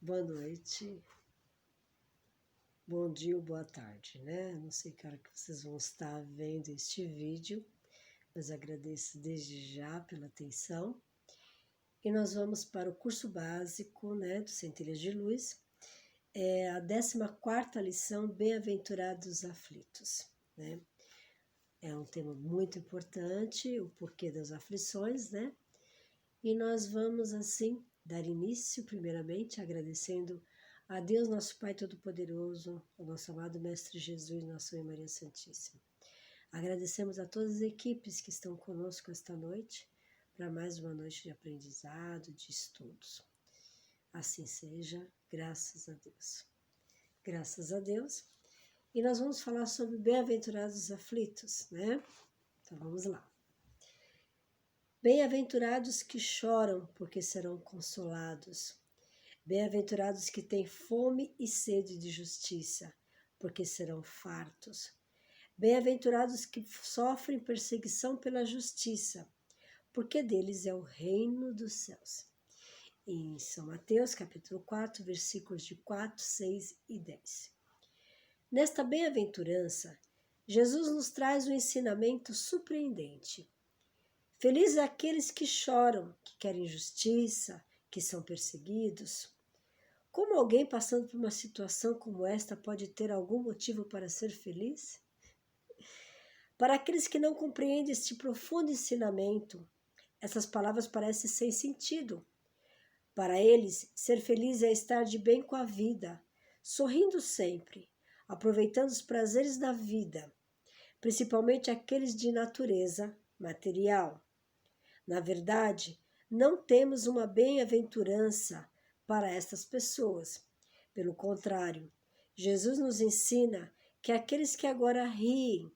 boa noite, bom dia ou boa tarde, né? Não sei que hora que vocês vão estar vendo este vídeo, mas agradeço desde já pela atenção. E nós vamos para o curso básico, né, do Centelhas de Luz, a 14ª lição, Bem-aventurados aflitos, né? É um tema muito importante, o porquê das aflições, né? E nós vamos, assim, dar início, primeiramente, agradecendo a Deus, nosso Pai Todo-Poderoso, ao nosso amado Mestre Jesus, nossa Mãe Maria Santíssima. Agradecemos a todas as equipes que estão conosco esta noite, para mais uma noite de aprendizado, de estudos. Assim seja, graças a Deus. Graças a Deus. E nós vamos falar sobre bem-aventurados aflitos, né? Então vamos lá. Bem-aventurados que choram, porque serão consolados. Bem-aventurados que têm fome e sede de justiça, porque serão fartos. Bem-aventurados que sofrem perseguição pela justiça, porque deles é o reino dos céus. Em São Mateus, capítulo 4, versículos de 4, 6 e 10. Nesta bem-aventurança, Jesus nos traz um ensinamento surpreendente. Felizes aqueles que choram, que querem justiça, que são perseguidos. Como alguém passando por uma situação como esta pode ter algum motivo para ser feliz? Para aqueles que não compreendem este profundo ensinamento, essas palavras parecem sem sentido. Para eles, ser feliz é estar de bem com a vida, sorrindo sempre, aproveitando os prazeres da vida, principalmente aqueles de natureza material. Na verdade, não temos uma bem-aventurança para estas pessoas. Pelo contrário, Jesus nos ensina que aqueles que agora riem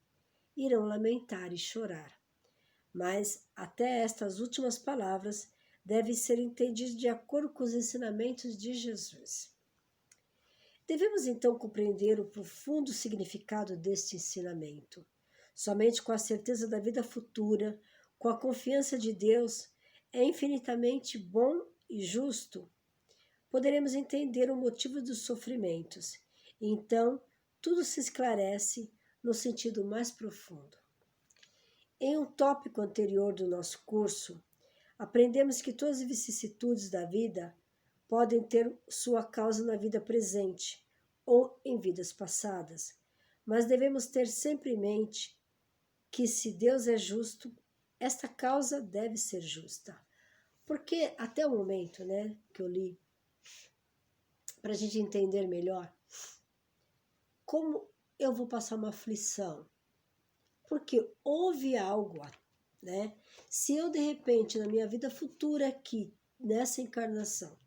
irão lamentar e chorar. Mas até estas últimas palavras devem ser entendidas de acordo com os ensinamentos de Jesus. Devemos então compreender o profundo significado deste ensinamento. Somente com a certeza da vida futura, com a confiança de Deus, é infinitamente bom e justo, poderemos entender o motivo dos sofrimentos. E então, tudo se esclarece no sentido mais profundo. Em um tópico anterior do nosso curso, aprendemos que todas as vicissitudes da vida podem ter sua causa na vida presente ou em vidas passadas, mas devemos ter sempre em mente que se Deus é justo, esta causa deve ser justa. Porque até o momento, né, que eu li, para a gente entender melhor, como eu vou passar uma aflição? Porque houve algo, né? Se eu, de repente, na minha vida futura aqui, nessa encarnação,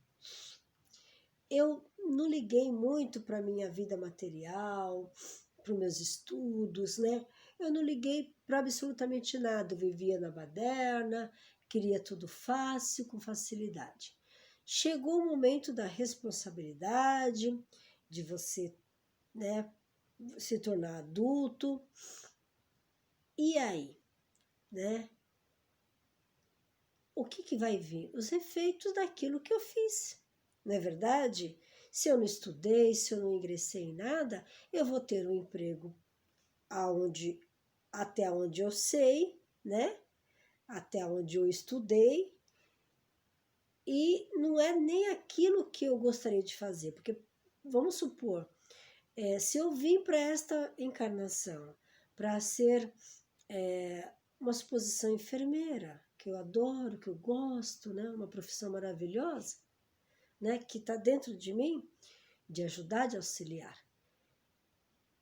eu não liguei muito para a minha vida material, para os meus estudos, né? Eu não liguei para absolutamente nada. Eu vivia na baderna, queria tudo fácil, com facilidade. Chegou o momento da responsabilidade, de você, né, se tornar adulto. E aí, né? O que vai vir? Os efeitos daquilo que eu fiz, não é verdade? Se eu não estudei, se eu não ingressei em nada, eu vou ter um emprego até onde eu sei, né? Até onde eu estudei, e não é nem aquilo que eu gostaria de fazer, porque vamos supor, se eu vim para esta encarnação para ser uma suposição enfermeira, que eu adoro, que eu gosto, né? Uma profissão maravilhosa, né? Que está dentro de mim, de ajudar, de auxiliar.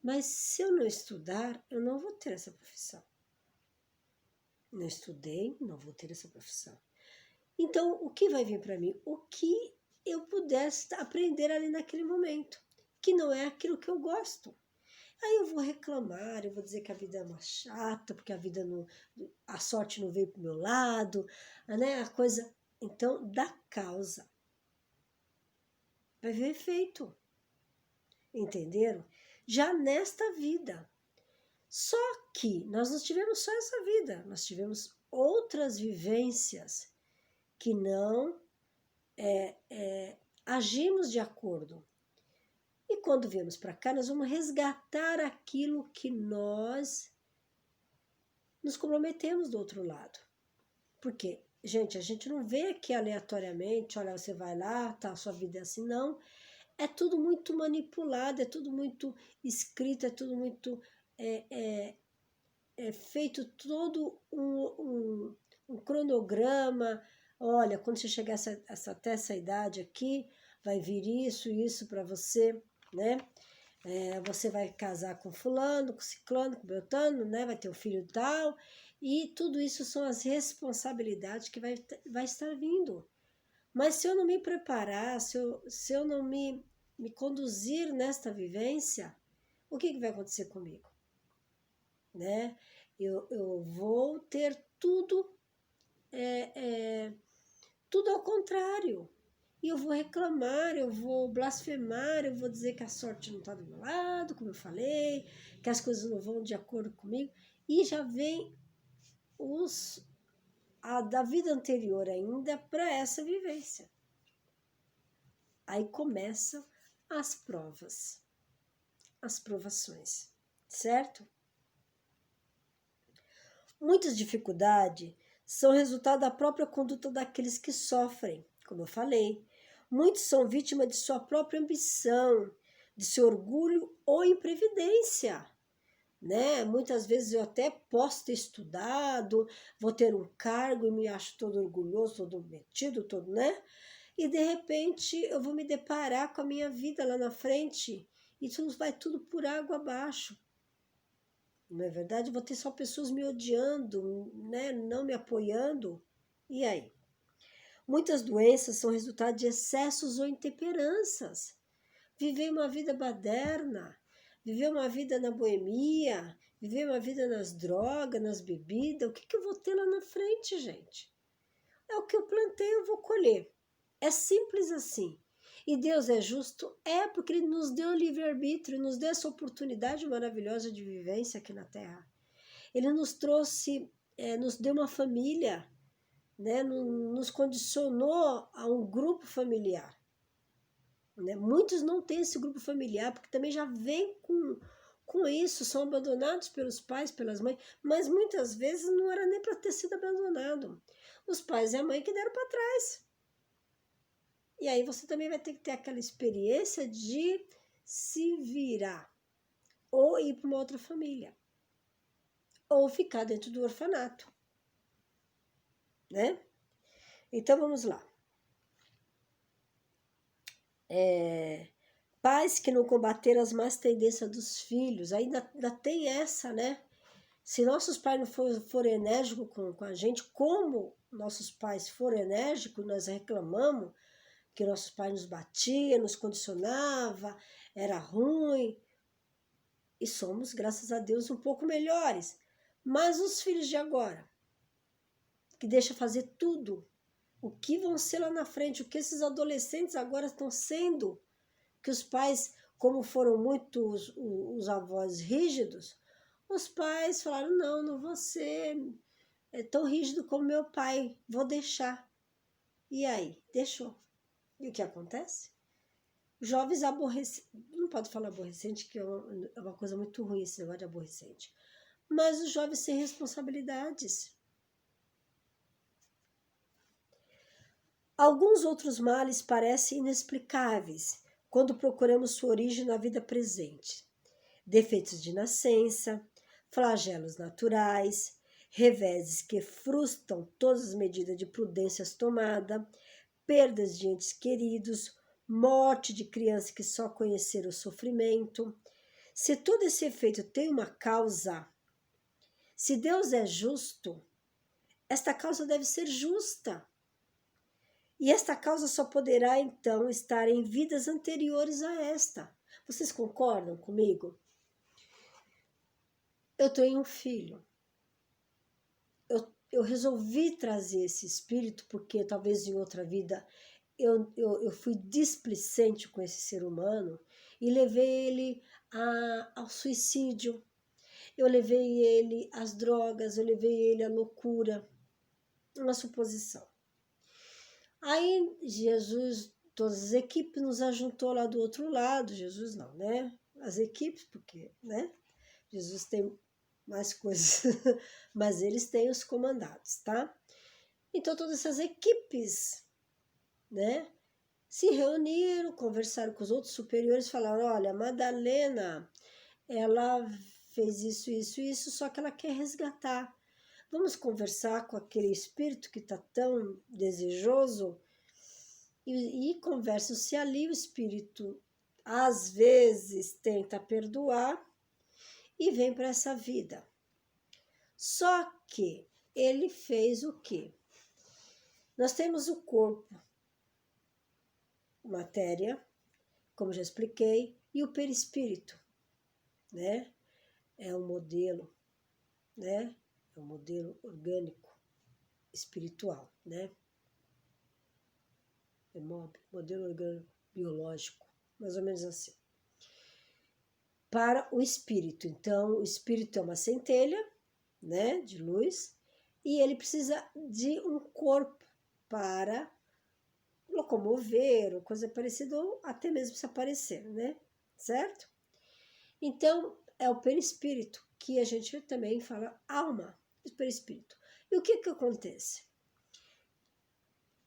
Mas se eu não estudar, eu não vou ter essa profissão. Não estudei, não vou ter essa profissão. Então, o que vai vir para mim? O que eu pudesse aprender ali naquele momento, que não é aquilo que eu gosto. Aí eu vou reclamar, eu vou dizer que a vida é uma chata, porque a sorte não veio para o meu lado, né? A coisa. Então, da causa vai vir efeito. Entenderam? Já nesta vida. Só que nós não tivemos só essa vida, nós tivemos outras vivências que não agimos de acordo. E quando viemos para cá, nós vamos resgatar aquilo que nós nos comprometemos do outro lado. Por quê? Gente, a gente não vem aqui aleatoriamente, olha, você vai lá, tá, sua vida é assim, não. É tudo muito manipulado, é tudo muito escrito, é tudo muito... É feito todo um cronograma. Olha, quando você chegar até essa idade aqui, vai vir isso para você, né? Você vai casar com fulano, com ciclano, com beltrano, né? Vai ter um filho tal. E tudo isso são as responsabilidades que vai estar vindo. Mas se eu não me preparar, se eu não me conduzir nesta vivência, o que vai acontecer comigo? Né? Eu vou ter tudo, tudo ao contrário. E eu vou reclamar, eu vou blasfemar, eu vou dizer que a sorte não está do meu lado, como eu falei, que as coisas não vão de acordo comigo. E já vem da vida anterior ainda para essa vivência. Aí começam as provas, as provações, certo? Muitas dificuldades são resultado da própria conduta daqueles que sofrem, como eu falei. Muitos são vítimas de sua própria ambição, de seu orgulho ou imprevidência. Né? Muitas vezes eu até posso ter estudado, vou ter um cargo e me acho todo orgulhoso, todo metido, todo, né? E de repente eu vou me deparar com a minha vida lá na frente e vai tudo por água abaixo. Não é verdade? Vou ter só pessoas me odiando, né? Não me apoiando. E aí? Muitas doenças são resultado de excessos ou intemperanças. Viver uma vida baderna, viver uma vida na boemia, viver uma vida nas drogas, nas bebidas. O que eu vou ter lá na frente, gente? É o que eu plantei, eu vou colher. É simples assim. E Deus é justo? É, porque Ele nos deu o livre-arbítrio, nos deu essa oportunidade maravilhosa de vivência aqui na Terra. Ele nos trouxe, nos deu uma família, né? Nos condicionou a um grupo familiar. Né? Muitos não têm esse grupo familiar, porque também já vem com isso, são abandonados pelos pais, pelas mães, mas muitas vezes não era nem para ter sido abandonado. Os pais e a mãe que deram para trás. E aí você também vai ter que ter aquela experiência de se virar, ou ir para uma outra família, ou ficar dentro do orfanato, né? Então vamos lá. Pais que não combateram as más tendências dos filhos, ainda tem essa, né? Se nossos pais não forem enérgicos com a gente, como nossos pais foram enérgicos, nós reclamamos que nossos pais nos batiam, nos condicionava, era ruim. E somos, graças a Deus, um pouco melhores. Mas os filhos de agora, que deixam fazer tudo, o que vão ser lá na frente, o que esses adolescentes agora estão sendo, que os pais, como foram muito os avós rígidos, os pais falaram, não vou ser tão rígido como meu pai, vou deixar. E aí, deixou. E o que acontece? Jovens aborrecentes, não pode falar aborrecente, que é uma coisa muito ruim esse negócio de aborrecente, mas os jovens sem responsabilidades. Alguns outros males parecem inexplicáveis quando procuramos sua origem na vida presente. Defeitos de nascença, flagelos naturais, reveses que frustram todas as medidas de prudências tomadas, perdas de entes queridos, morte de crianças que só conheceram o sofrimento. Se todo esse efeito tem uma causa, se Deus é justo, esta causa deve ser justa. E esta causa só poderá, então, estar em vidas anteriores a esta. Vocês concordam comigo? Eu tenho um filho. Eu resolvi trazer esse espírito porque talvez em outra vida eu fui displicente com esse ser humano e levei ele ao suicídio. Eu levei ele às drogas, eu levei ele à loucura. Uma suposição. Aí Jesus todas as equipes nos ajuntou lá do outro lado, Jesus não, né? As equipes, porque, né? Jesus tem mais coisas, mas eles têm os comandados, tá? Então todas essas equipes, né? Se reuniram, conversaram com os outros superiores, falaram, olha, Madalena, ela fez isso, isso, isso, só que ela quer resgatar. Vamos conversar com aquele espírito que está tão desejoso e conversam-se ali. O espírito, às vezes, tenta perdoar e vem para essa vida. Só que ele fez o quê? Nós temos o corpo, matéria, como já expliquei, e o perispírito, né? É um modelo, né? É um modelo orgânico, espiritual, né? É modelo orgânico biológico, mais ou menos assim. Para o espírito, então, o espírito é uma centelha, né, de luz, e ele precisa de um corpo para locomover, ou coisa parecida, ou até mesmo se aparecer, né, certo? Então, é o perispírito, que a gente também fala alma, o perispírito. E o que acontece?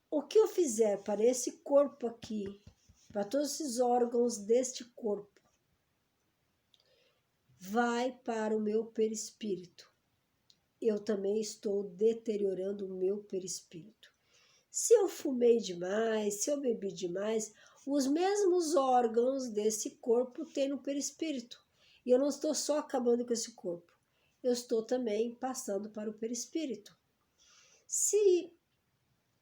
O que eu fizer para esse corpo aqui, para todos esses órgãos deste corpo, vai para o meu perispírito. Eu também estou deteriorando o meu perispírito. Se eu fumei demais, se eu bebi demais, os mesmos órgãos desse corpo têm no perispírito. E eu não estou só acabando com esse corpo, eu estou também passando para o perispírito. Se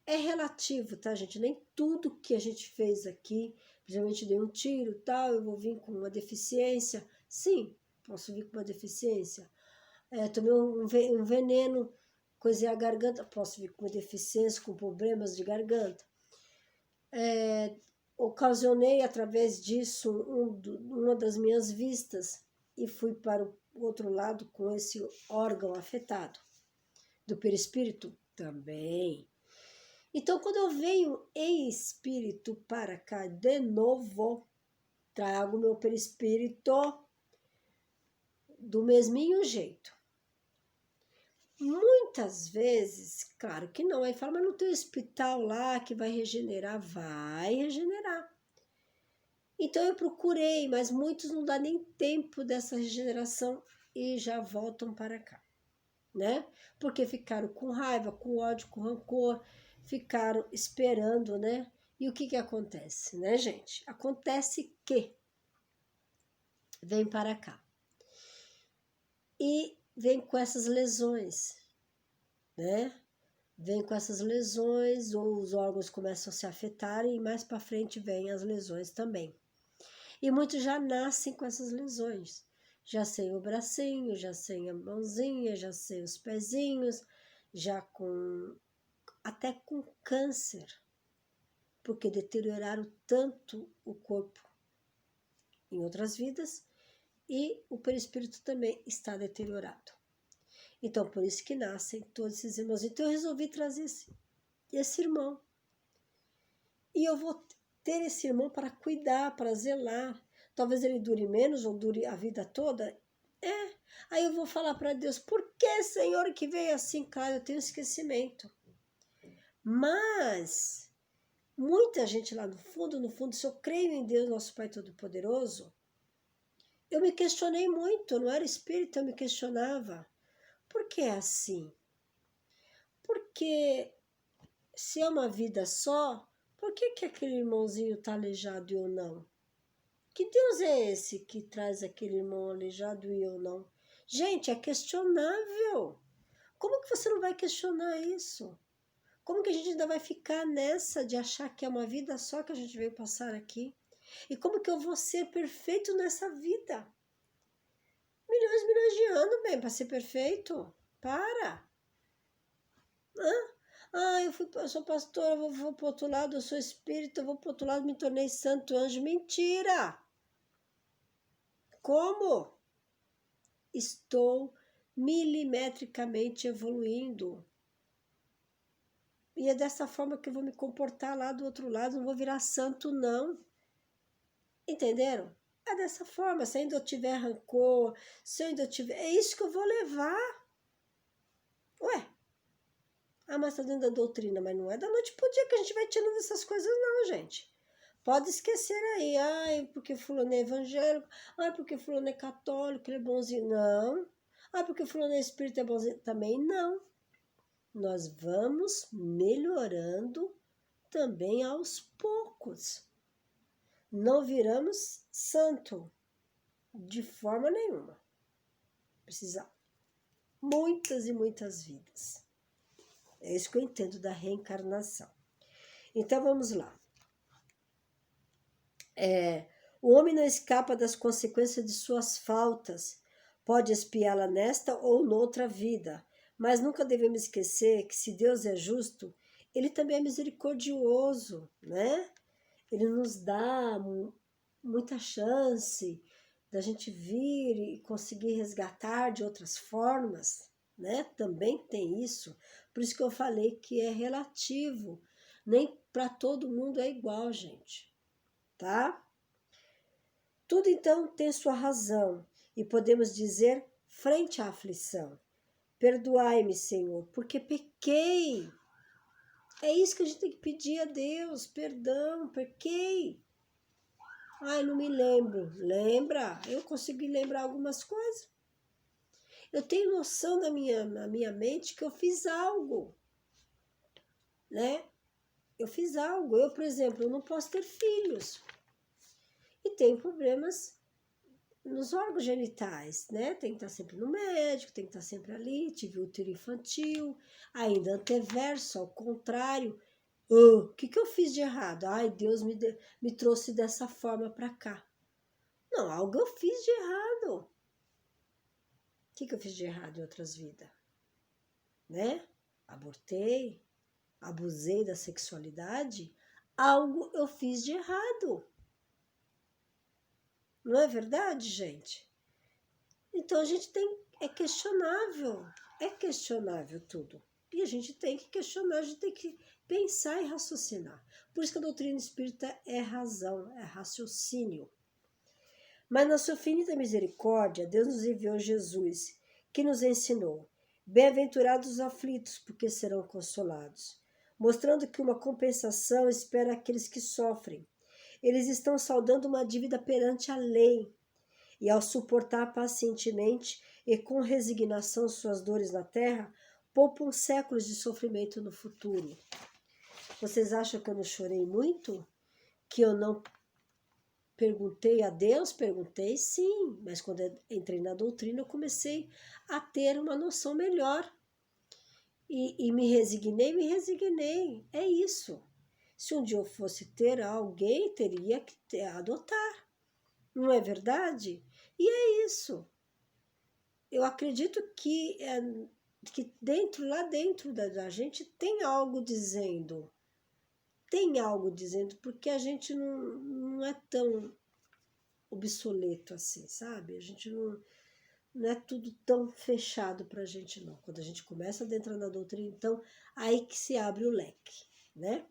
é relativo, tá, gente? Nem tudo que a gente fez aqui, principalmente dei um tiro e tal, eu vou vir com uma deficiência. Sim, posso vir com uma deficiência. Tomei um veneno, coisei a garganta, posso vir com uma deficiência, com problemas de garganta. Ocasionei através disso uma das minhas vistas e fui para o outro lado com esse órgão afetado. Do perispírito também. Então, quando eu venho em espírito para cá de novo, trago meu perispírito do mesminho jeito. Muitas vezes, claro que não, aí fala, mas não tem hospital lá que vai regenerar? Vai regenerar. Então eu procurei, mas muitos não dá nem tempo dessa regeneração e já voltam para cá, né? Porque ficaram com raiva, com ódio, com rancor, ficaram esperando, né? E o que acontece, né, gente? Acontece que vem para cá e vem com essas lesões, né? Vem com essas lesões, ou os órgãos começam a se afetarem e mais para frente vem as lesões também. E muitos já nascem com essas lesões, já sem o bracinho, já sem a mãozinha, já sem os pezinhos, já até com câncer, porque deterioraram tanto o corpo em outras vidas e o perispírito também está deteriorado. Então, por isso que nascem todos esses irmãos. Então, eu resolvi trazer esse irmão. E eu vou ter esse irmão para cuidar, para zelar. Talvez ele dure menos ou dure a vida toda. Aí eu vou falar para Deus, por que, Senhor, que veio assim? Claro, eu tenho esquecimento. Mas muita gente lá no fundo, se eu creio em Deus, nosso Pai Todo-Poderoso, eu me questionei muito, eu não era espírita, eu me questionava. Por que é assim? Porque se é uma vida só, por que aquele irmãozinho está aleijado e eu não? Que Deus é esse que traz aquele irmão aleijado e eu não? Gente, é questionável. Como que você não vai questionar isso? Como que a gente ainda vai ficar nessa de achar que é uma vida só que a gente veio passar aqui? E como que eu vou ser perfeito nessa vida? Milhões de anos, bem, para ser perfeito? Para! Eu sou pastora, eu vou para o outro lado, eu sou espírita, eu vou para o outro lado, me tornei santo anjo. Mentira! Como? Estou milimetricamente evoluindo. E é dessa forma que eu vou me comportar lá do outro lado, não vou virar santo, não. Entenderam? É dessa forma, se ainda eu tiver rancor, se eu ainda tiver... É isso que eu vou levar. Ué, mas tá dentro da doutrina, mas não é da noite pro dia que a gente vai tirando essas coisas, não, gente. Pode esquecer aí, ai, porque fulano é evangélico, ai, porque fulano é católico, ele é bonzinho. Não. Ai, porque fulano é espírita, é bonzinho. Também não. Nós vamos melhorando também aos poucos. Não viramos santo de forma nenhuma. Precisa muitas e muitas vidas. É isso que eu entendo da reencarnação. Então vamos lá. O homem não escapa das consequências de suas faltas. Pode expiá-la nesta ou noutra vida. Mas nunca devemos esquecer que se Deus é justo, ele também é misericordioso, né? Ele nos dá muita chance da gente vir e conseguir resgatar de outras formas, né? Também tem isso. Por isso que eu falei que é relativo. Nem para todo mundo é igual, gente, tá? Tudo então tem sua razão e podemos dizer frente à aflição: perdoai-me, Senhor, porque pequei. É isso que a gente tem que pedir a Deus, perdão, pequei. Ai, não me lembro. Lembra? Eu consegui lembrar algumas coisas. Eu tenho noção na minha mente que eu fiz algo, né? Eu fiz algo. Eu, por exemplo, eu não posso ter filhos. E tenho problemas nos órgãos genitais, né? Tem que estar sempre no médico, tem que estar sempre ali. Tive útero infantil, ainda anteverso, ao contrário. O que eu fiz de errado? Ai, Deus me trouxe dessa forma para cá. Não, algo eu fiz de errado. O que eu fiz de errado em outras vidas? Né? Abortei, abusei da sexualidade. Algo eu fiz de errado. Não é verdade, gente? Então a gente tem... É questionável tudo. E a gente tem que questionar, a gente tem que pensar e raciocinar. Por isso que a doutrina espírita é razão, é raciocínio. Mas na sua infinita misericórdia, Deus nos enviou Jesus, que nos ensinou: bem-aventurados os aflitos, porque serão consolados, mostrando que uma compensação espera aqueles que sofrem. Eles estão saldando uma dívida perante a lei, e ao suportar pacientemente e com resignação suas dores na terra, poupam séculos de sofrimento no futuro. Vocês acham que eu não chorei muito? Que eu não perguntei a Deus? Perguntei, sim, mas quando eu entrei na doutrina eu comecei a ter uma noção melhor. E me resignei. É isso. Se um dia eu fosse ter alguém, teria que adotar. Não é verdade? E é isso. Eu acredito que lá dentro da gente tem algo dizendo. Tem algo dizendo, porque a gente não é tão obsoleto assim, sabe? A gente não é tudo tão fechado pra gente, não. Quando a gente começa a adentrar na doutrina, então, aí que se abre o leque, né?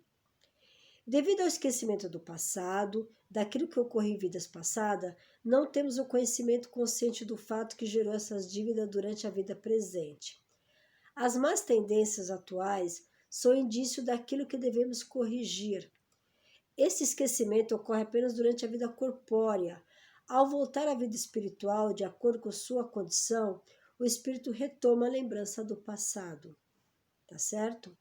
Devido ao esquecimento do passado, daquilo que ocorreu em vidas passadas, não temos o conhecimento consciente do fato que gerou essas dívidas durante a vida presente. As más tendências atuais são indício daquilo que devemos corrigir. Esse esquecimento ocorre apenas durante a vida corpórea. Ao voltar à vida espiritual, de acordo com sua condição, o espírito retoma a lembrança do passado. Tá certo?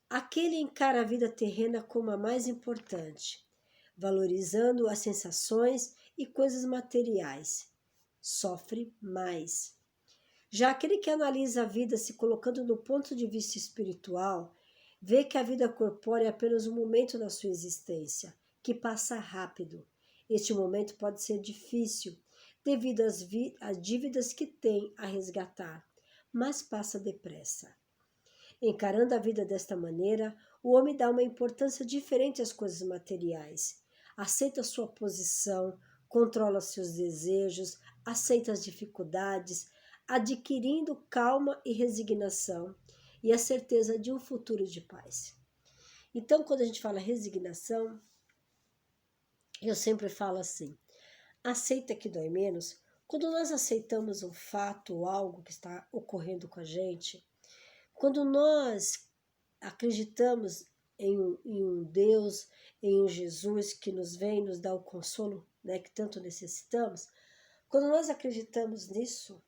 Aquele encara a vida terrena como a mais importante, valorizando as sensações e coisas materiais. Sofre mais. Já aquele que analisa a vida se colocando no ponto de vista espiritual, vê que a vida corpórea é apenas um momento na sua existência, que passa rápido. Este momento pode ser difícil, devido às dívidas que tem a resgatar, mas passa depressa. Encarando a vida desta maneira, o homem dá uma importância diferente às coisas materiais. Aceita sua posição, controla seus desejos, aceita as dificuldades, adquirindo calma e resignação, e a certeza de um futuro de paz. Então, quando a gente fala resignação, eu sempre falo assim, aceita que dói menos. Quando nós aceitamos um fato ou algo que está ocorrendo com a gente, quando nós acreditamos em um Deus, em um Jesus que nos vem nos dá o consolo, né, que tanto necessitamos, quando nós acreditamos nisso,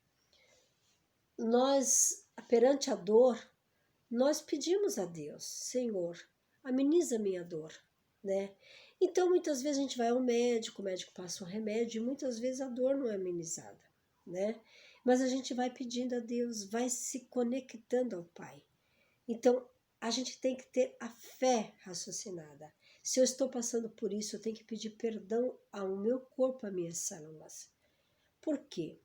nós, perante a dor, nós pedimos a Deus, Senhor, ameniza a minha dor, né? Então, muitas vezes a gente vai ao médico, o médico passa um remédio e muitas vezes a dor não é amenizada, né? Mas a gente vai pedindo a Deus, vai se conectando ao Pai. Então, a gente tem que ter a fé raciocinada. Se eu estou passando por isso, eu tenho que pedir perdão ao meu corpo, às minhas células. Por quê?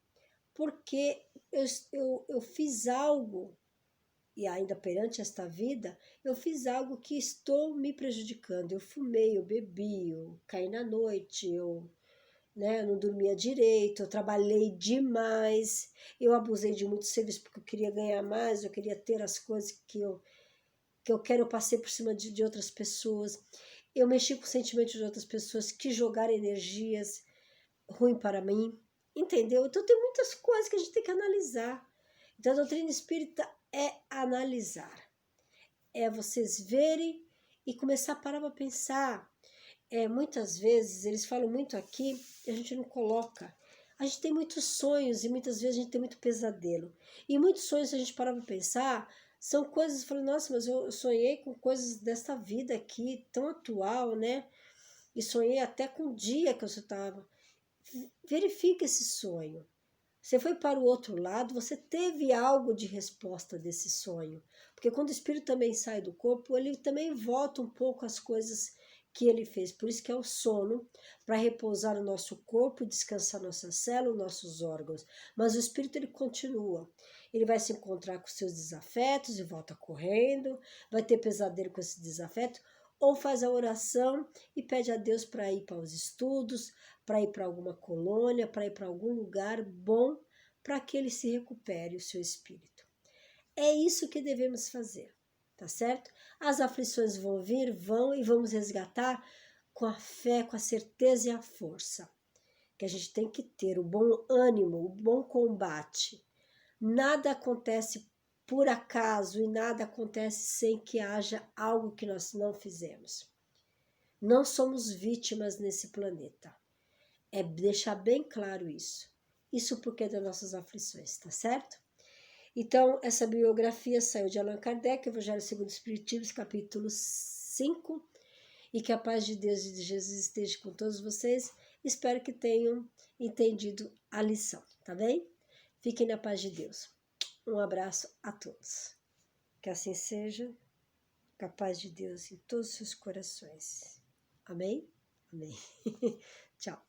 Porque eu fiz algo, e ainda perante esta vida, eu fiz algo que estou me prejudicando. Eu fumei, eu bebi, eu caí na noite, eu não dormia direito, eu trabalhei demais, eu abusei de muito serviço porque eu queria ganhar mais, eu queria ter as coisas que eu quero, eu passei por cima de outras pessoas. Eu mexi com os sentimentos de outras pessoas que jogaram energias ruins para mim, entendeu? Então tem muitas coisas que a gente tem que analisar. Então a doutrina espírita é analisar. É vocês verem e começar a parar para pensar. Muitas vezes, eles falam muito aqui e a gente não coloca. A gente tem muitos sonhos e muitas vezes a gente tem muito pesadelo. E muitos sonhos, se a gente parar para pensar, são coisas, eu falo, nossa, mas eu sonhei com coisas desta vida aqui, tão atual, né? E sonhei até com o dia que eu estava. Verifica esse sonho. Você foi para o outro lado, você teve algo de resposta desse sonho. Porque quando o espírito também sai do corpo, ele também volta um pouco às coisas que ele fez. Por isso que é o sono, para repousar o nosso corpo, descansar nossa célula, nossos órgãos. Mas o espírito, ele continua. Ele vai se encontrar com seus desafetos e volta correndo, vai ter pesadelo com esse desafeto, ou faz a oração e pede a Deus para ir para os estudos, para ir para alguma colônia, para ir para algum lugar bom, para que ele se recupere o seu espírito. É isso que devemos fazer, tá certo? As aflições vão vir, vão, e vamos resgatar com a fé, com a certeza e a força. Que a gente tem que ter o bom ânimo, o bom combate. Nada acontece por acaso e nada acontece sem que haja algo que nós não fizemos. Não somos vítimas nesse planeta. É deixar bem claro isso. Isso porque é das nossas aflições, tá certo? Então, essa biografia saiu de Allan Kardec, Evangelho segundo o Espiritismo, capítulo 5. E que a paz de Deus e de Jesus esteja com todos vocês. Espero que tenham entendido a lição, tá bem? Fiquem na paz de Deus. Um abraço a todos. Que assim seja, com a paz de Deus em todos os seus corações. Amém? Amém. Tchau.